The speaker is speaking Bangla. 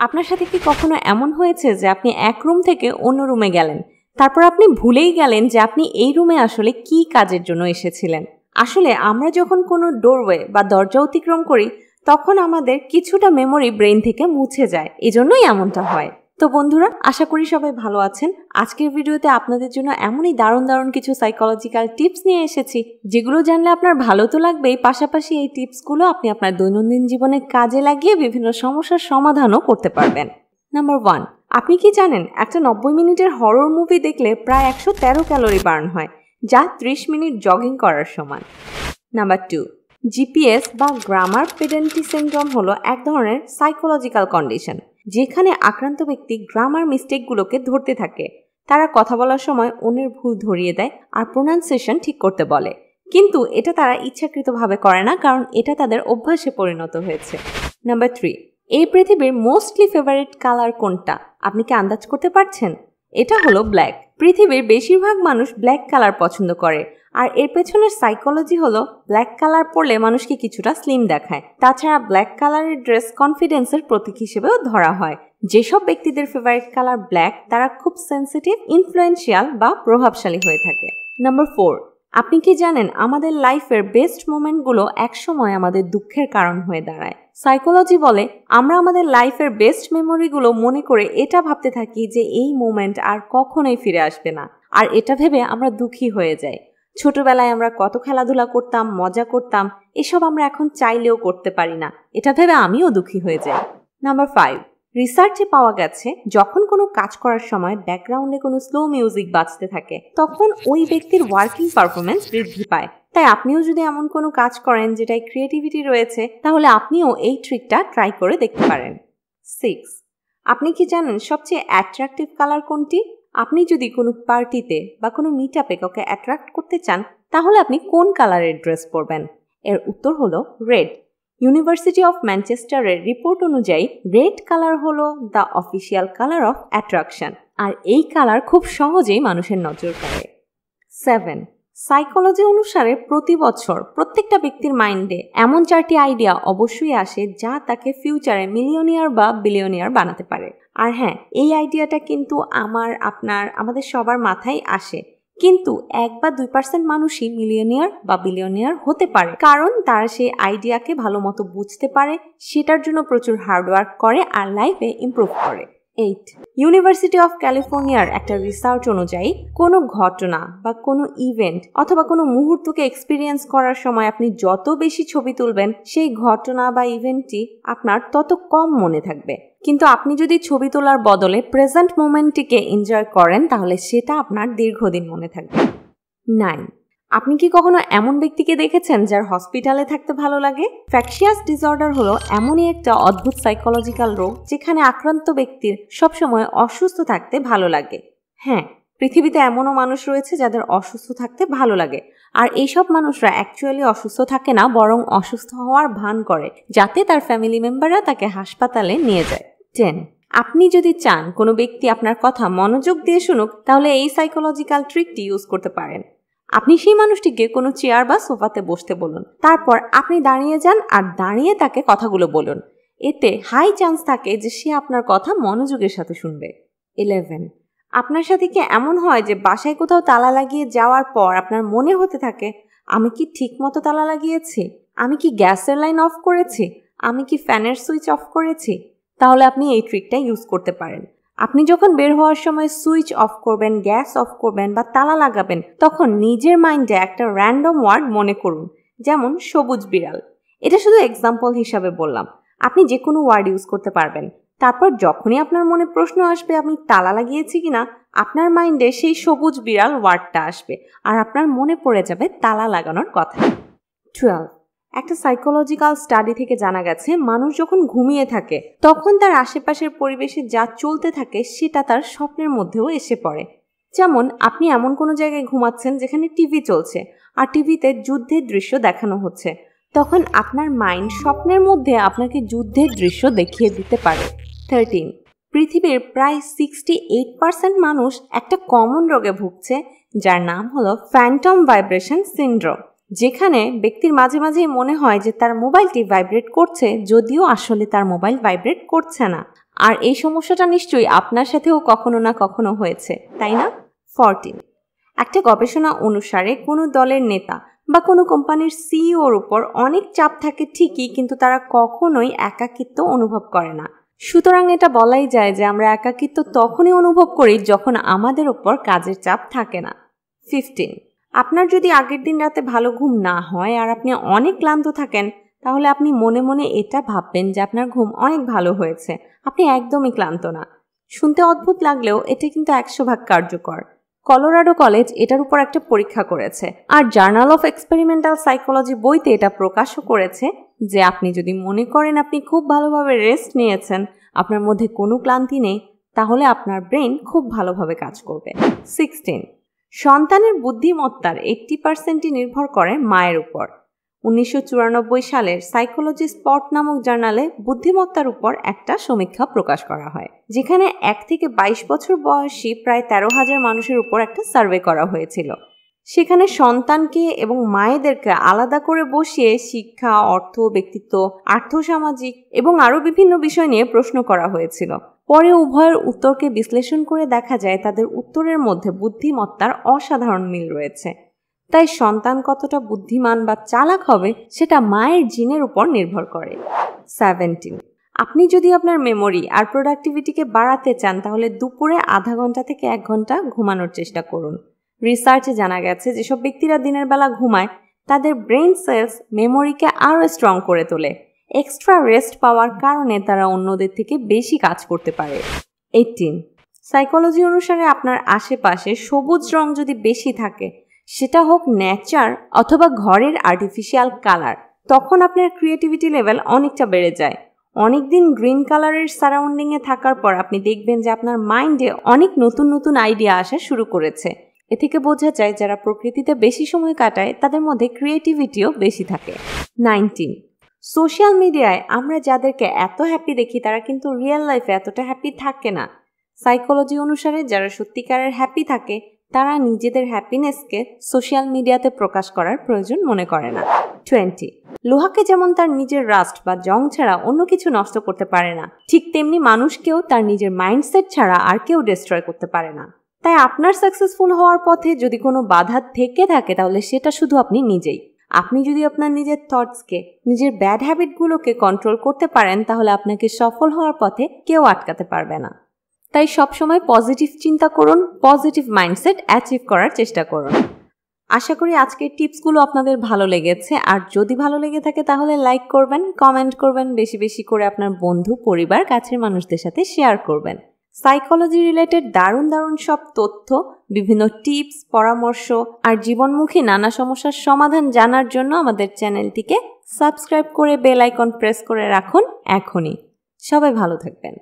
আপনার সাথে কি কখনো এমন হয়েছে যে আপনি এক রুম থেকে অন্য রুমে গেলেন, তারপর আপনি ভুলেই গেলেন যে আপনি এই রুমে আসলে কি কাজের জন্য এসেছিলেন? আসলে আমরা যখন কোনো ডোরওয়ে বা দরজা অতিক্রম করি তখন আমাদের কিছুটা মেমোরি ব্রেন থেকে মুছে যায়, এজন্যই এমনটা হয়। তো বন্ধুরা, আশা করি সবাই ভালো আছেন। আজকের ভিডিওতে আপনাদের জন্য এমনই দারুণ কিছু সাইকোলজিক্যাল টিপস নিয়ে এসেছি, যেগুলো জানলে আপনার ভালো তো লাগবেই, পাশাপাশি এই টিপসগুলো আপনি আপনার দৈনন্দিন জীবনে কাজে লাগিয়ে বিভিন্ন সমস্যার সমাধানও করতে পারবেন। নাম্বার 1, আপনি কি জানেন একটা 90 মিনিটের হরর মুভি দেখলে প্রায় 113 ক্যালোরি বার্ন হয়, যা 30 মিনিট জগিং করার সমান। নাম্বার 2, জিপিএস বা গ্রামার পেডেন্টি সিনড্রোম হলো এক ধরনের সাইকোলজিক্যাল কন্ডিশন, যেখানে আক্রান্ত ব্যক্তি গ্রামার মিস্টেকগুলোকে ধরতে থাকে। তারা কথা বলার সময় অন্যের ভুল ধরিয়ে দেয় আর প্রোনাউন্সিয়েশন ঠিক করতে বলে, কিন্তু এটা তারা ইচ্ছাকৃতভাবে করে না, কারণ এটা তাদের অভ্যাসে পরিণত হয়েছে। নাম্বার 3, এই পৃথিবীর মোস্টলি ফেভারিট কালার কোনটা? আপনি কি আন্দাজ করতে পারছেন? এটা হলো ব্ল্যাক। পৃথিবীর বেশিরভাগ মানুষ ব্ল্যাক কালার পছন্দ করে, আর এর পেছনের সাইকোলজি হলো ব্ল্যাক কালার পরলে মানুষকে কিছুটা স্লিম দেখায়। তাছাড়া ব্ল্যাক কালারের ড্রেস কনফিডেন্সের প্রতীক হিসেবেও ধরা হয়। যেসব ব্যক্তিদের ফেভারিট কালার ব্ল্যাক, তারা খুব সেন্সিটিভ, ইনফ্লুয়েন্সিয়াল বা প্রভাবশালী হয়ে থাকে। নাম্বার 4, আপনি কি জানেন আমাদের লাইফের বেস্ট মোমেন্টগুলো একসময় আমাদের দুঃখের কারণ হয়ে দাঁড়ায়? সাইকোলজি বলে আমরা আমাদের লাইফের বেস্ট মেমোরিগুলো মনে করে এটা ভাবতে থাকি যে এই মোমেন্ট আর কখনোই ফিরে আসবে না, আর এটা ভেবে আমরা দুঃখী হয়ে যাই। ছোটবেলায় আমরা কত খেলাধুলা করতাম, মজা করতাম, এসব আমরা এখন চাইলেও করতে পারি না, এটা ভেবে আমিও দুঃখী হয়ে যাই। নাম্বার 5, রিসার্চে পাওয়া গেছে যখন কোনো কাজ করার সময় ব্যাকগ্রাউন্ডে কোনো স্লো মিউজিক বাজতে থাকে, তখন ওই ব্যক্তির ওয়ার্কিং পারফরমেন্স বৃদ্ধি পায়। তাই আপনিও যদি এমন কোনো কাজ করেন যেটায় ক্রিয়েটিভিটি রয়েছে, তাহলে আপনিও এই ট্রিকটা ট্রাই করে দেখতে পারেন। 6, আপনি কি জানেন সবচেয়ে অ্যাট্রাকটিভ কালার কোনটি? আপনি যদি কোনো পার্টিতে বা কোনো মিট আপে কাউকে অ্যাট্রাক্ট করতে চান, তাহলে আপনি কোন কালারের ড্রেস পরবেন? এর উত্তর হলো রেড। ইউনিভার্সিটি অফ ম্যানচেস্টারের রিপোর্ট অনুযায়ী রেড কালার হলো the official colour of attraction, আর এই কালার খুব সহজেই মানুষের নজর কাড়ে। 7, সাইকোলজি অনুসারে প্রতি বছর প্রত্যেকটা ব্যক্তির মাইন্ডে এমন 4টি আইডিয়া অবশ্যই আসে যা তাকে ফিউচারে মিলিয়নিয়ার বা বিলিয়নিয়ার বানাতে পারে। আর হ্যাঁ, এই আইডিয়াটা কিন্তু আমাদের সবার মাথায় আসে, কিন্তু 1 বা 2% মানুষই মিলিয়নিয়ার বা বিলিয়নিয়ার হতে পারে, কারণ তারা সেই আইডিয়াকে ভালো মতো বুঝতে পারে, সেটার জন্য প্রচুর হার্ডওয়ার্ক করে আর লাইফে ইমপ্রুভ করে। 8, ইউনিভার্সিটি অফ ক্যালিফোর্নিয়ার একটা রিসার্চ অনুযায়ী কোনো ঘটনা বা কোনো ইভেন্ট অথবা কোনো মুহূর্তকে এক্সপিরিয়েন্স করার সময় আপনি যত বেশি ছবি তুলবেন, সেই ঘটনা বা ইভেন্টটি আপনার তত কম মনে থাকবে। কিন্তু আপনি যদি ছবি তোলার বদলে প্রেজেন্ট মোমেন্টটিকে এনজয় করেন, তাহলে সেটা আপনার দীর্ঘদিন মনে থাকবে। 9, আপনি কি কখনো এমন ব্যক্তিকে দেখেছেন যার হসপিটালে থাকতে ভালো লাগে? ফ্যাকশিয়াস ডিসঅর্ডার হলো এমনই একটা অদ্ভুত সাইকোলজিক্যাল রোগ যেখানে আক্রান্ত ব্যক্তির সবসময় অসুস্থ থাকতে ভালো লাগে। হ্যাঁ, পৃথিবীতে এমনও মানুষ রয়েছে যাদের অসুস্থ থাকতে ভালো লাগে, আর এইসব মানুষরা অ্যাকচুয়ালি অসুস্থ থাকে না, বরং অসুস্থ হওয়ার ভান করে যাতে তার ফ্যামিলি মেম্বাররা তাকে হাসপাতালে নিয়ে যায়। 10, আপনি যদি চান কোনো ব্যক্তি আপনার কথা মনোযোগ দিয়ে শুনুক, তাহলে এই সাইকোলজিক্যাল ট্রিকটি ইউজ করতে পারেন। আপনি সেই মানুষটিকে কোনো চেয়ার বা সোফাতে বসতে বলুন, তারপর আপনি দাঁড়িয়ে যান আর দাঁড়িয়ে তাকে কথাগুলো বলুন। এতে হাই চান্স থাকে যে সে আপনার কথা মনোযোগের সাথে শুনবে। 11, আপনার সাথে কি এমন হয় যে বাসায় কোথাও তালা লাগিয়ে যাওয়ার পর আপনার মনে হতে থাকে, আমি কি ঠিক মতো তালা লাগিয়েছি? আমি কি গ্যাসের লাইন অফ করেছি? আমি কি ফ্যানের সুইচ অফ করেছি? তাহলে আপনি এই ট্রিকটা ইউজ করতে পারেন। আপনি যখন বের হওয়ার সময় সুইচ অফ করবেন, গ্যাস অফ করবেন বা তালা লাগাবেন, তখন নিজের মাইন্ডে একটা র্যান্ডম ওয়ার্ড মনে করুন, যেমন সবুজ বিড়াল। এটা শুধু এক্সাম্পল হিসাবে বললাম, আপনি যে কোনো ওয়ার্ড ইউজ করতে পারবেন। তারপর যখনই আপনার মনে প্রশ্ন আসবে আমি তালা লাগিয়েছি কিনা, আপনার মাইন্ডে সেই সবুজ বিড়াল ওয়ার্ডটা আসবে আর আপনার মনে পড়ে যাবে তালা লাগানোর কথা। 12, একটা সাইকোলজিক্যাল স্টাডি থেকে জানা গেছে মানুষ যখন ঘুমিয়ে থাকে তখন তার আশেপাশের পরিবেশে যা চলতে থাকে সেটা তার স্বপ্নের মধ্যেও এসে পড়ে। যেমন আপনি এমন কোনো জায়গায় ঘুমাচ্ছেন যেখানে টিভি চলছে আর টিভিতে যুদ্ধের দৃশ্য দেখানো হচ্ছে, তখন আপনার মাইন্ড স্বপ্নের মধ্যে আপনাকে যুদ্ধের দৃশ্য দেখিয়ে দিতে পারে। 13, পৃথিবীর প্রায় 68% মানুষ একটা কমন রোগে ভুগছে যার নাম হলো ফ্যান্টম ভাইব্রেশন সিনড্রোম, যেখানে ব্যক্তির মাঝে মাঝেই মনে হয় যে তার মোবাইলটি ভাইব্রেট করছে, যদিও আসলে তার মোবাইল ভাইব্রেট করছে না। আর এই সমস্যাটা নিশ্চয়ই আপনার সাথেও কখনো না কখনো হয়েছে, তাই না? 14, একটা গবেষণা অনুসারে কোনো দলের নেতা বা কোনো কোম্পানির সিইওর উপর অনেক চাপ থাকে ঠিকই, কিন্তু তারা কখনোই একাকিত্ব অনুভব করে না। সুতরাং এটা বলাই যায় যে আমরা একাকিত্ব তখনই অনুভব করি যখন আমাদের উপর কাজের চাপ থাকে না। 15, আপনার যদি আগের দিন রাতে ভালো ঘুম না হয় আর আপনি অনেক ক্লান্ত থাকেন, তাহলে আপনি মনে মনে এটা ভাববেন যে আপনার ঘুম অনেক ভালো হয়েছে, আপনি একদমই ক্লান্ত না। শুনতে অদ্ভুত লাগলেও এটা কিন্তু 100% কার্যকর। কলোরাডো কলেজ এটার উপর একটা পরীক্ষা করেছে, আর জার্নাল অফ এক্সপেরিমেন্টাল সাইকোলজি বইতে এটা প্রকাশও করেছে যে আপনি যদি মনে করেন আপনি খুব ভালোভাবে রেস্ট নিয়েছেন, আপনার মধ্যে কোনো ক্লান্তি নেই, তাহলে আপনার ব্রেন খুব ভালোভাবে কাজ করবে। 16, সন্তানের বুদ্ধিমত্তার 80% নির্ভর করে মায়ের উপর। 1994 সালের সাইকোলজি স্পট নামক জার্নালে বুদ্ধিমত্তার উপর একটা সমীক্ষা প্রকাশ করা হয়, যেখানে 1 থেকে 22 বছর বয়সী প্রায় 13,000 মানুষের উপর একটা সার্ভে করা হয়েছিল। সেখানে সন্তানকে এবং মায়েদেরকে আলাদা করে বসিয়ে শিক্ষা, অর্থ, ব্যক্তিত্ব, আর্থসামাজিক এবং আরও বিভিন্ন বিষয় নিয়ে প্রশ্ন করা হয়েছিল। পরে উভয়ের উত্তরকে বিশ্লেষণ করে দেখা যায় তাদের উত্তরের মধ্যে বুদ্ধিমত্তার অসাধারণ মিল রয়েছে। তাই সন্তান কতটা বুদ্ধিমান বা চালাক হবে সেটা মায়ের জিনের উপর নির্ভর করে। 17, আপনি যদি আপনার মেমোরি আর প্রোডাক্টিভিটিকে বাড়াতে চান, তাহলে দুপুরে আধা ঘন্টা থেকে 1 ঘন্টা ঘুমানোর চেষ্টা করুন। রিসার্চে জানা গেছে যেসব ব্যক্তিরা দিনের বেলা ঘুমায় তাদের ব্রেন সেলস মেমোরিকে আরও স্ট্রং করে তোলে। এক্সট্রা রেস্ট পাওয়ার কারণে তারা অন্যদের থেকে বেশি কাজ করতে পারে। 18, সাইকোলজি অনুসারে আপনার আশেপাশে সবুজ রং যদি বেশি থাকে, সেটা হোক নেচার অথবা ঘরের আর্টিফিশিয়াল কালার, তখন আপনার ক্রিয়েটিভিটি লেভেল অনেকটা বেড়ে যায়। অনেকদিন গ্রিন কালারের সারাউন্ডিংয়ে থাকার পর আপনি দেখবেন যে আপনার মাইন্ডে অনেক নতুন নতুন আইডিয়া আসা শুরু করেছে। এ থেকে বোঝা যায় যারা প্রকৃতিতে বেশি সময় কাটায় তাদের মধ্যে ক্রিয়েটিভিটিও বেশি থাকে। 19, সোশ্যাল মিডিয়ায় আমরা যাদেরকে এত হ্যাপি দেখি তারা কিন্তু রিয়েল লাইফে এতটা হ্যাপি থাকে না। সাইকোলজি অনুসারে যারা সত্যিকারের হ্যাপি থাকে তারা নিজেদের হ্যাপিনেসকে সোশ্যাল মিডিয়াতে প্রকাশ করার প্রয়োজন মনে করে না। 20, লোহাকে যেমন তার নিজের রাস্ট বা জং ছাড়া অন্য কিছু নষ্ট করতে পারে না, ঠিক তেমনি মানুষকেও তার নিজের মাইন্ডসেট ছাড়া আর কেউ ডিস্ট্রয় করতে পারে না। তাই আপনার সাকসেসফুল হওয়ার পথে যদি কোনো বাধা থেকে থাকে তাহলে সেটা শুধু আপনি নিজেই। আপনি যদি আপনার নিজের থটসকে, নিজের ব্যাড হ্যাবিটগুলোকে কন্ট্রোল করতে পারেন, তাহলে আপনাকে সফল হওয়ার পথে কেউ আটকাতে পারবে না। তাই সবসময় পজিটিভ চিন্তা করুন, পজিটিভ মাইন্ডসেট অ্যাচিভ করার চেষ্টা করুন। আশা করি আজকের টিপসগুলো আপনাদের ভালো লেগেছে, আর যদি ভালো লেগে থাকে তাহলে লাইক করবেন, কমেন্ট করবেন, বেশি বেশি করে আপনার বন্ধু, পরিবার, কাছের মানুষদের সাথে শেয়ার করবেন। সাইকোলজি রিলেটেড দারুণ দারুণ সব তথ্য, বিভিন্ন টিপস, পরামর্শ আর জীবনমুখী নানা সমস্যার সমাধান জানার জন্য আমাদের চ্যানেলটিকে সাবস্ক্রাইব করে বেল আইকন প্রেস করে রাখুন এখনই। সবাই ভালো থাকবেন।